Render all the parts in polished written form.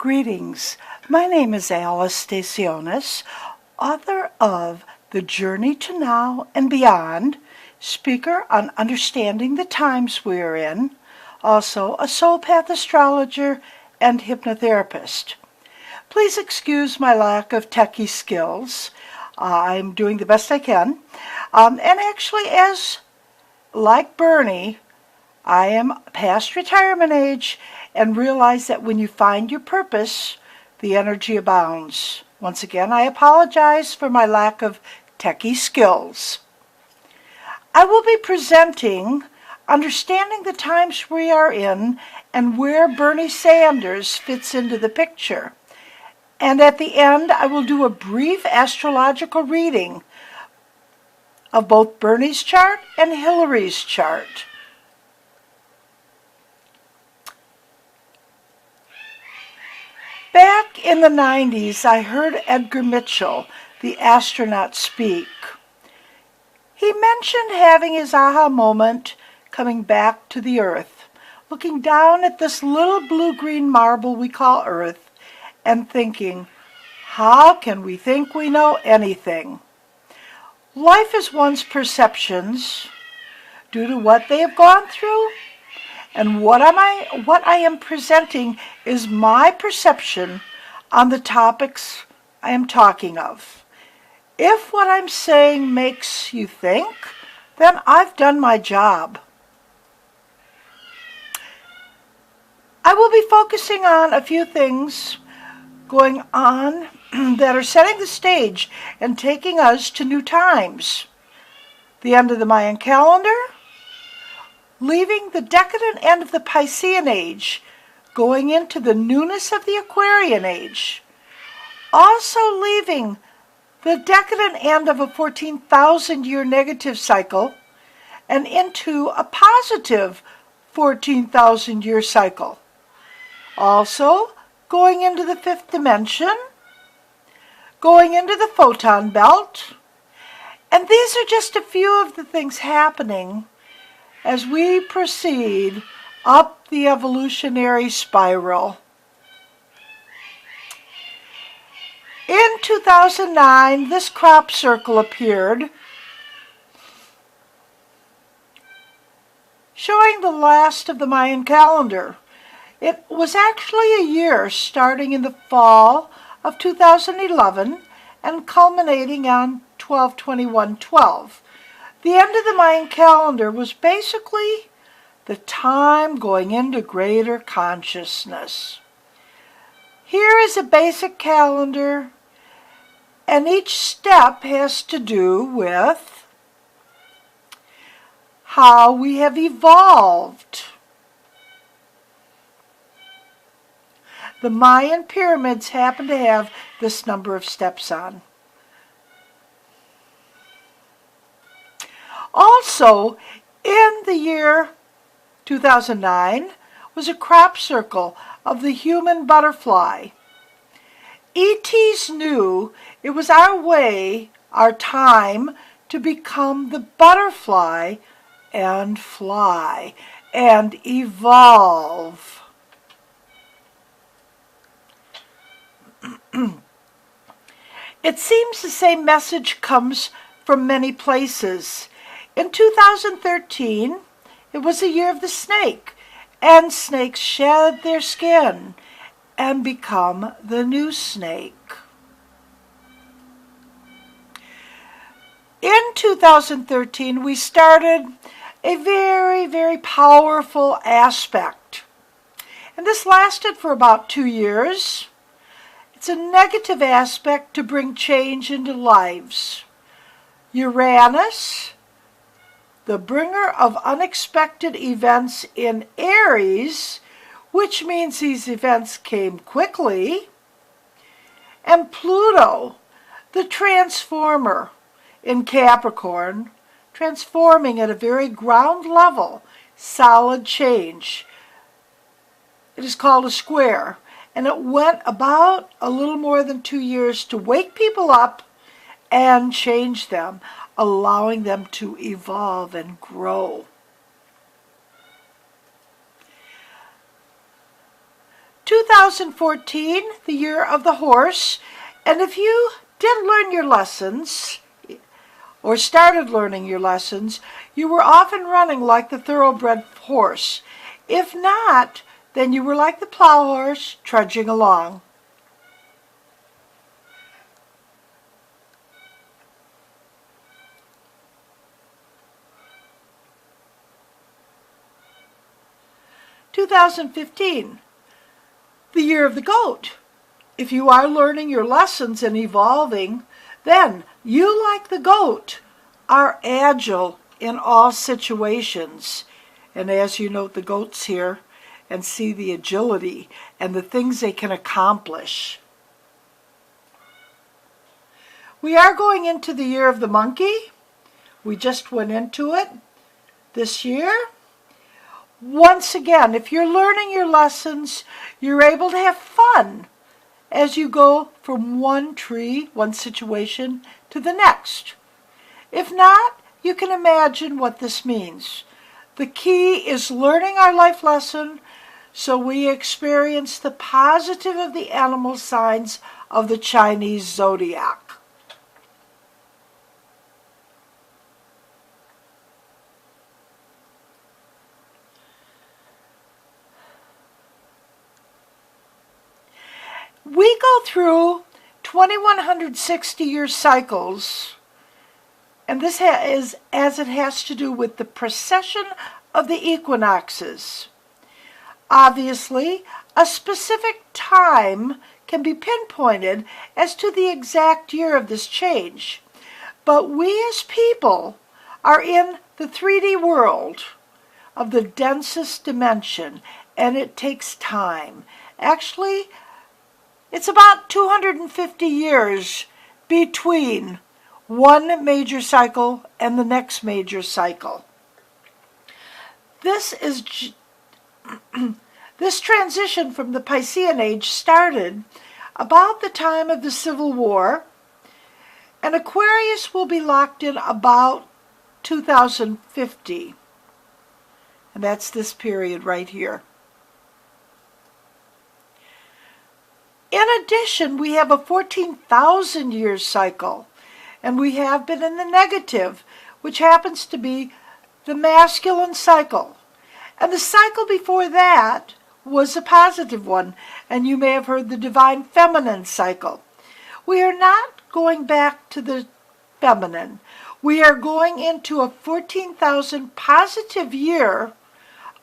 Greetings. My name is Alice Stacionis, author of The Journey to Now and Beyond, speaker on understanding the times we are in, also a soul path astrologer and hypnotherapist. Please excuse my lack of techie skills. I'm doing the best I can. And actually, like Bernie, I am past retirement age and realize that when you find your purpose, the energy abounds. Once again, I apologize for my lack of techie skills. I will be presenting Understanding the Times We Are In and where Bernie Sanders fits into the picture. And at the end, I will do a brief astrological reading of both Bernie's chart and Hillary's chart. Back in the 90s, I heard Edgar Mitchell, the astronaut, speak. He mentioned having his aha moment coming back to the Earth, looking down at this little blue-green marble we call Earth, and thinking, how can we think we know anything? Life is one's perceptions due to what they have gone through, and what I am presenting is my perception on the topics I am talking of. If what I'm saying makes you think, then I've done my job. I will be focusing on a few things going on that are setting the stage and taking us to new times. The end of the Mayan calendar, leaving the decadent end of the Piscean age, going into the newness of the Aquarian age, also leaving the decadent end of a 14,000-year negative cycle and into a positive 14,000-year cycle. Also, going into the fifth dimension, going into the photon belt, and these are just a few of the things happening as we proceed up the evolutionary spiral. In 2009, this crop circle appeared, showing the last of the Mayan calendar. It was actually a year starting in the fall of 2011 and culminating on 12/21/12. The end of the Mayan calendar was basically the time going into greater consciousness. Here is a basic calendar, and each step has to do with how we have evolved. The Mayan pyramids happen to have this number of steps on. Also, in the year 2009 was a crop circle of the human butterfly. ETs knew it was our way, our time, to become the butterfly and fly and evolve. It seems the same message comes from many places. In 2013, it was the year of the snake, and snakes shed their skin and become the new snake. In 2013, we started a very, very powerful aspect, and this lasted for about 2 years. It's a negative aspect to bring change into lives. Uranus, the bringer of unexpected events in Aries, which means these events came quickly, and Pluto, the transformer in Capricorn, transforming at a very ground level, solid change. It is called a square, and it went about a little more than 2 years to wake people up and change them, allowing them to evolve and grow. 2014, the year of the horse. And if you did learn your lessons, or started learning your lessons, you were often running like the thoroughbred horse. If not, then you were like the plow horse trudging along. "2015, the year of the goat. If you are learning your lessons and evolving, then you, like the goat, are agile in all situations." And as you note the goats here and see the agility and the things they can accomplish. We are going into the year of the monkey. We just went into it this year. Once again, if you're learning your lessons, you're able to have fun as you go from one tree, one situation, to the next. If not, you can imagine what this means. The key is learning our life lesson so we experience the positive of the animal signs of the Chinese zodiac. We go through 2160-year cycles, and this is as it has to do with the precession of the equinoxes. Obviously, a specific time can be pinpointed as to the exact year of this change, but we as people are in the 3D world of the densest dimension, and it takes time. Actually, it's about 250 years between one major cycle and the next major cycle. This transition from the Piscean age started about the time of the Civil War, and Aquarius will be locked in about 2050. And that's this period right here. In addition, we have a 14,000-year cycle, and we have been in the negative, which happens to be the masculine cycle. And the cycle before that was a positive one, and you may have heard the divine feminine cycle. We are not going back to the feminine. We are going into a 14,000 positive year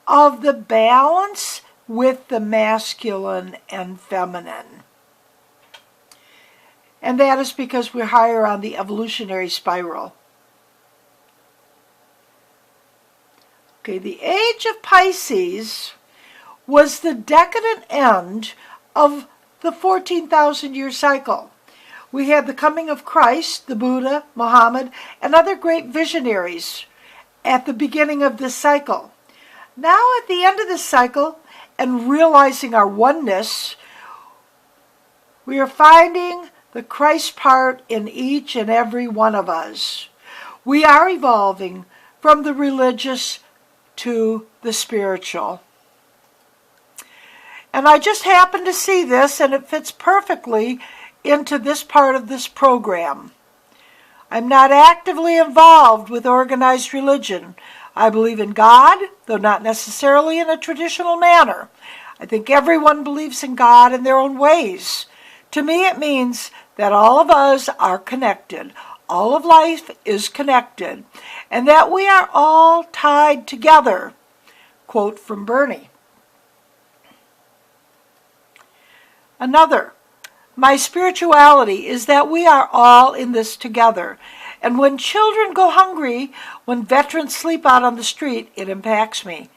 of the balance with the masculine and feminine. And that is because we're higher on the evolutionary spiral. Okay, the age of Pisces was the decadent end of the 14,000-year cycle. We had the coming of Christ, the Buddha, Muhammad, and other great visionaries at the beginning of this cycle. Now at the end of this cycle, and realizing our oneness, we are finding the Christ part in each and every one of us. We are evolving from the religious to the spiritual. And I just happened to see this, and it fits perfectly into this part of this program. I'm not actively involved with organized religion. I believe in God, though not necessarily in a traditional manner. I think everyone believes in God in their own ways. To me, it means that all of us are connected. All of life is connected, and that we are all tied together. Quote from Bernie. Another, my spirituality is that we are all in this together. And when children go hungry, when veterans sleep out on the street, it impacts me.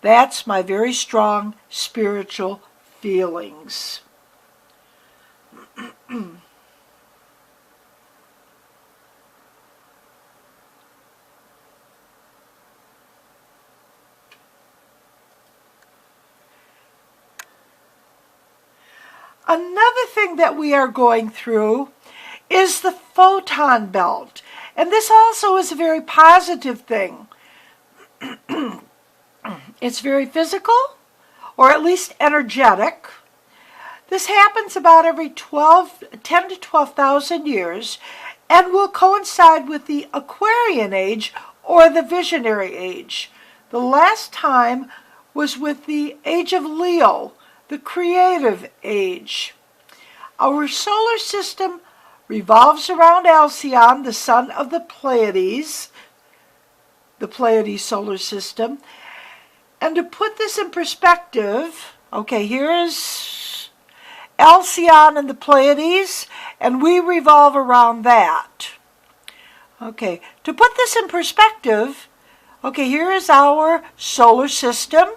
That's my very strong spiritual feelings. Another thing that we are going through is the photon belt. And this also is a very positive thing. It's very physical, or at least energetic. This happens about every 10 to 12,000 years and will coincide with the Aquarian Age or the Visionary Age. The last time was with the Age of Leo, the Creative Age. Our solar system revolves around Alcyone, the son of the Pleiades solar system. And to put this in perspective, okay, here's Alcyone and the Pleiades, and we revolve around that. Okay, to put this in perspective, okay, here is our solar system.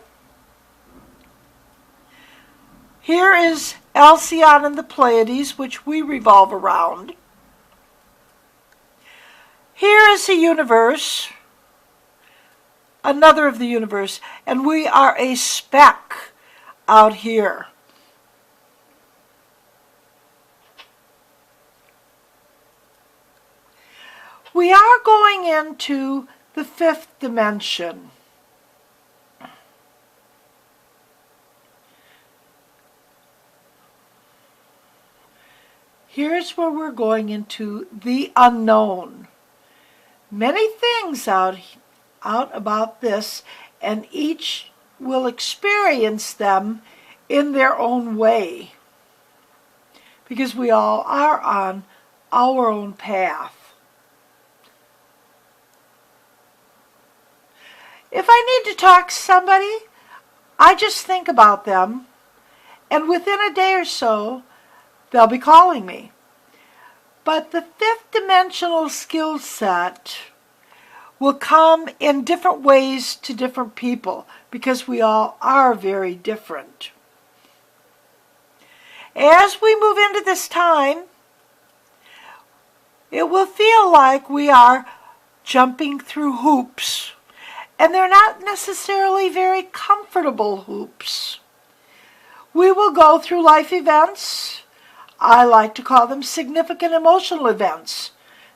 Here is Alcyone and the Pleiades, which we revolve around. Here is the universe, another of the universe, and we are a speck out here. We are going into the fifth dimension. Here's where we're going into the unknown. Many things out about this, and each will experience them in their own way, because we all are on our own path. If I need to talk to somebody, I just think about them, and within a day or so, they'll be calling me. But the fifth dimensional skill set will come in different ways to different people, because we all are very different. As we move into this time, it will feel like we are jumping through hoops, and they're not necessarily very comfortable hoops. We will go through life events. I like to call them significant emotional events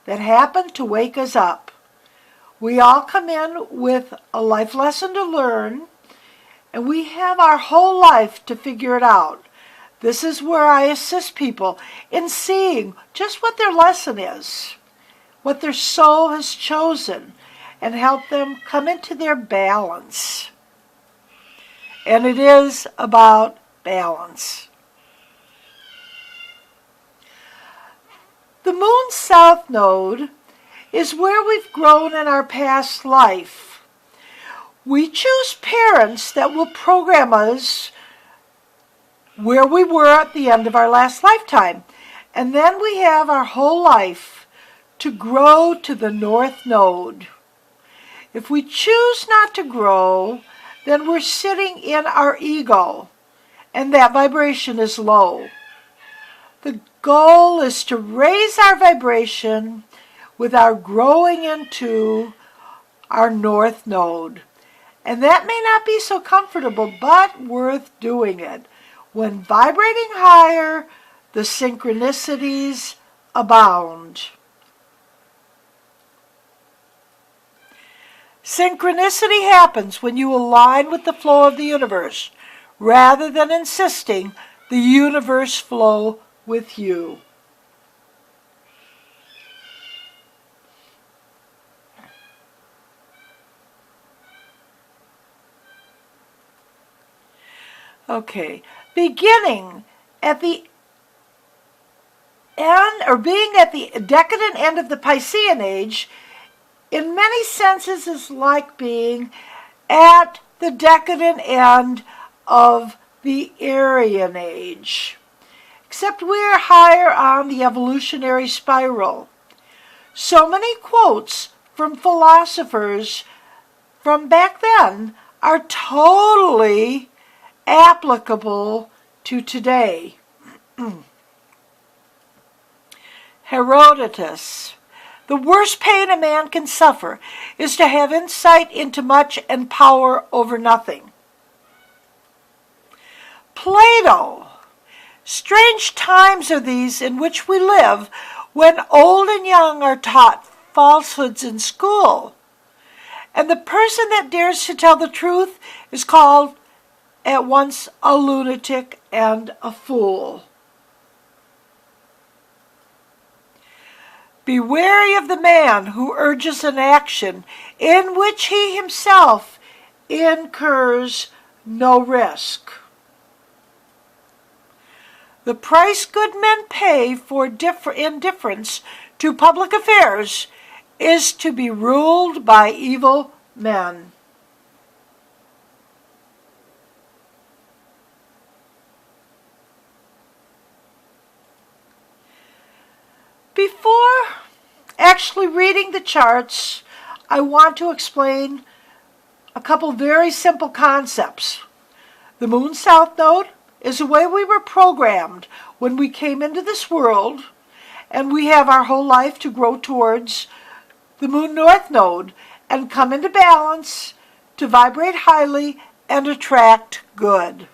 that happen to wake us up. We all come in with a life lesson to learn, and we have our whole life to figure it out. This is where I assist people in seeing just what their lesson is, what their soul has chosen, and help them come into their balance. And it is about balance. The moon's south node is where we've grown in our past life. We choose parents that will program us where we were at the end of our last lifetime. And then we have our whole life to grow to the north node. If we choose not to grow, then we're sitting in our ego, and that vibration is low. The goal is to raise our vibration with our growing into our north node. And that may not be so comfortable, but worth doing it. When vibrating higher, the synchronicities abound. Synchronicity happens when you align with the flow of the universe, rather than insisting the universe flow with you. Okay, being at the decadent end of the Piscean age, in many senses is like being at the decadent end of the Aryan age, except we're higher on the evolutionary spiral. So many quotes from philosophers from back then are totally applicable to today. Herodotus: the worst pain a man can suffer is to have insight into much and power over nothing. Plato: strange times are these in which we live, when old and young are taught falsehoods in school, and the person that dares to tell the truth is called at once a lunatic and a fool. Be wary of the man who urges an action in which he himself incurs no risk. The price good men pay for indifference to public affairs is to be ruled by evil men. Before actually reading the charts, I want to explain a couple very simple concepts. The moon south node is the way we were programmed when we came into this world, and we have our whole life to grow towards the moon north node and come into balance to vibrate highly and attract good.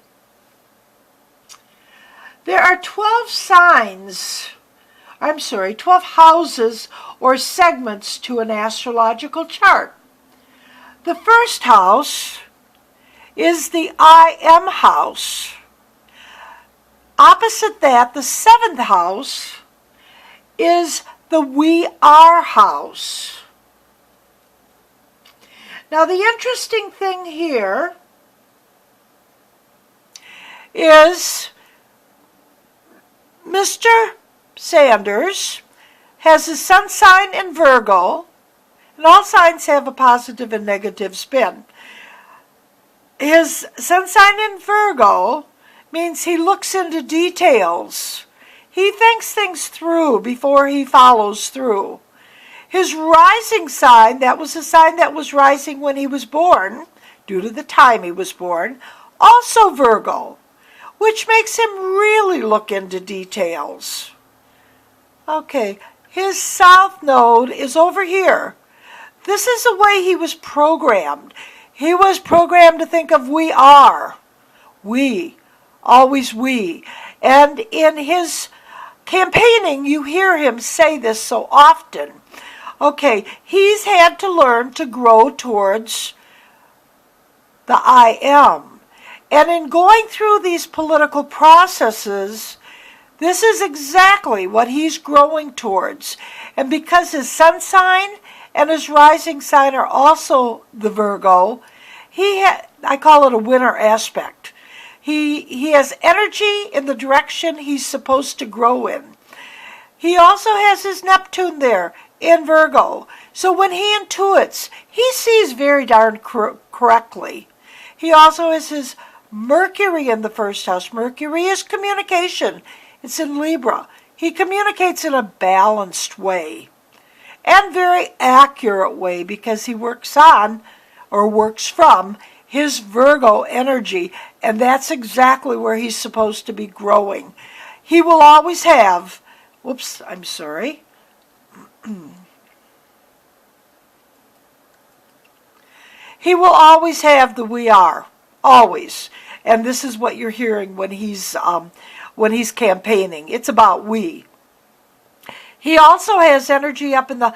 There are 12 houses or segments to an astrological chart. The first house is the I am house. Opposite that, the 7th house is the we are house. Now the interesting thing here is Mr. Sanders has his sun sign in Virgo, and all signs have a positive and negative spin. His sun sign in Virgo means he looks into details. He thinks things through before he follows through. His rising sign, that was the sign that was rising when he was born, due to the time he was born, also Virgo, which makes him really look into details. Okay, his south node is over here. This is the way he was programmed. He was programmed to think of we are. We. Always we. And in his campaigning, you hear him say this so often. Okay, he's had to learn to grow towards the I am. And in going through these political processes, this is exactly what he's growing towards. And because his sun sign and his rising sign are also the Virgo, I call it a winner aspect. He has energy in the direction he's supposed to grow in. He also has his Neptune there in Virgo. So when he intuits, he sees very darn correctly. He also has his Mercury in the first house. Mercury is communication. It's in Libra. He communicates in a balanced way and very accurate way because he works on or works from his Virgo energy, and that's exactly where he's supposed to be growing. He will always have, he will always have the we are, always. And this is what you're hearing when he's campaigning. It's about we. He also has energy up in the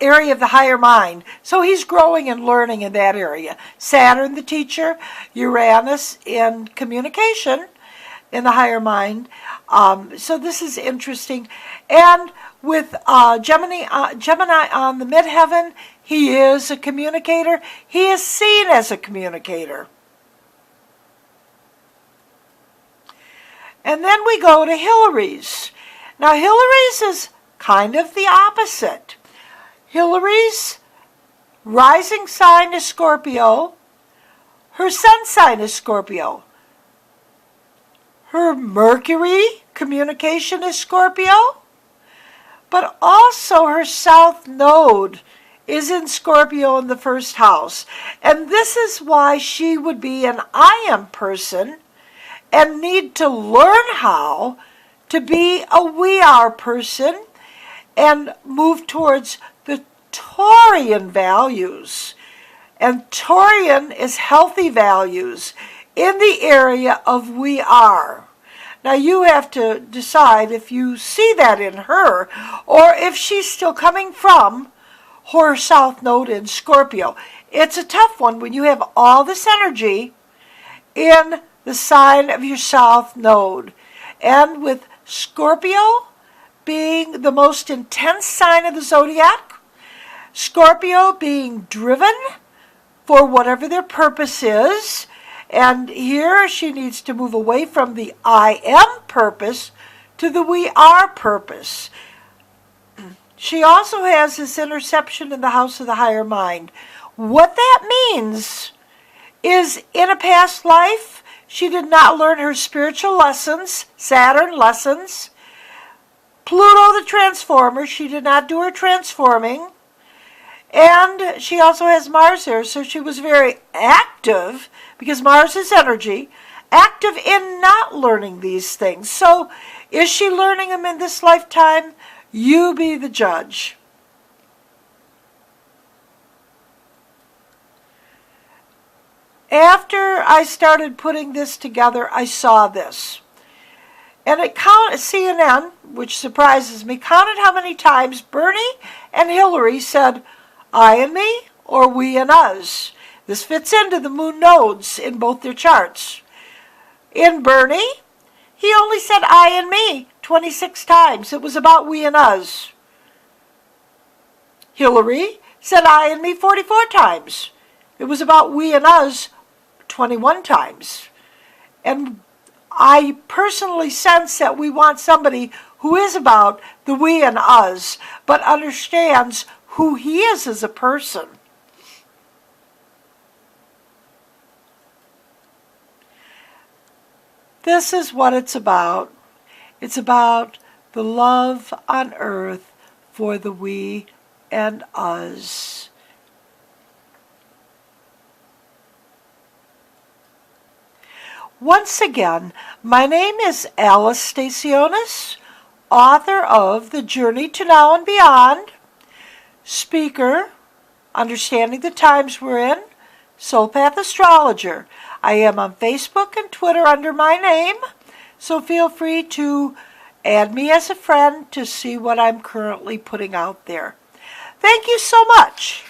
area of the higher mind. So he's growing and learning in that area. Saturn, the teacher, Uranus in communication in the higher mind. So this is interesting. And with Gemini on the midheaven, he is a communicator. He is seen as a communicator. And then we go to Hillary's. Now Hillary's is kind of the opposite. Hillary's rising sign is Scorpio. Her sun sign is Scorpio. Her Mercury communication is Scorpio. But also her south node is in Scorpio in the first house. And this is why she would be an I am person and need to learn how to be a we are person and move towards the Taurian values. And Taurian is healthy values in the area of we are. Now you have to decide if you see that in her or if she's still coming from her south node in Scorpio. It's a tough one when you have all this energy in the sign of your south node. And with Scorpio being the most intense sign of the zodiac, Scorpio being driven for whatever their purpose is, and here she needs to move away from the I am purpose to the we are purpose. She also has this interception in the house of the higher mind. What that means is in a past life, she did not learn her spiritual lessons, Saturn lessons. Pluto the transformer, she did not do her transforming. And she also has Mars there, so she was very active, because Mars is energy, active in not learning these things. So is she learning them in this lifetime? You be the judge. After I started putting this together, I saw this. And it counted, CNN, which surprises me, counted how many times Bernie and Hillary said, I and me, or we and us. This fits into the moon nodes in both their charts. In Bernie, he only said I and me 26 times. It was about we and us. Hillary said I and me 44 times. It was about we and us 21 times. And I personally sense that we want somebody who is about the we and us, but understands who he is as a person. This is what it's about. It's about the love on earth for the we and us. Once again, my name is Alice Stacionis, author of The Journey to Now and Beyond, speaker, understanding the times we're in, Soul Path Astrologer. I am on Facebook and Twitter under my name, so feel free to add me as a friend to see what I'm currently putting out there. Thank you so much.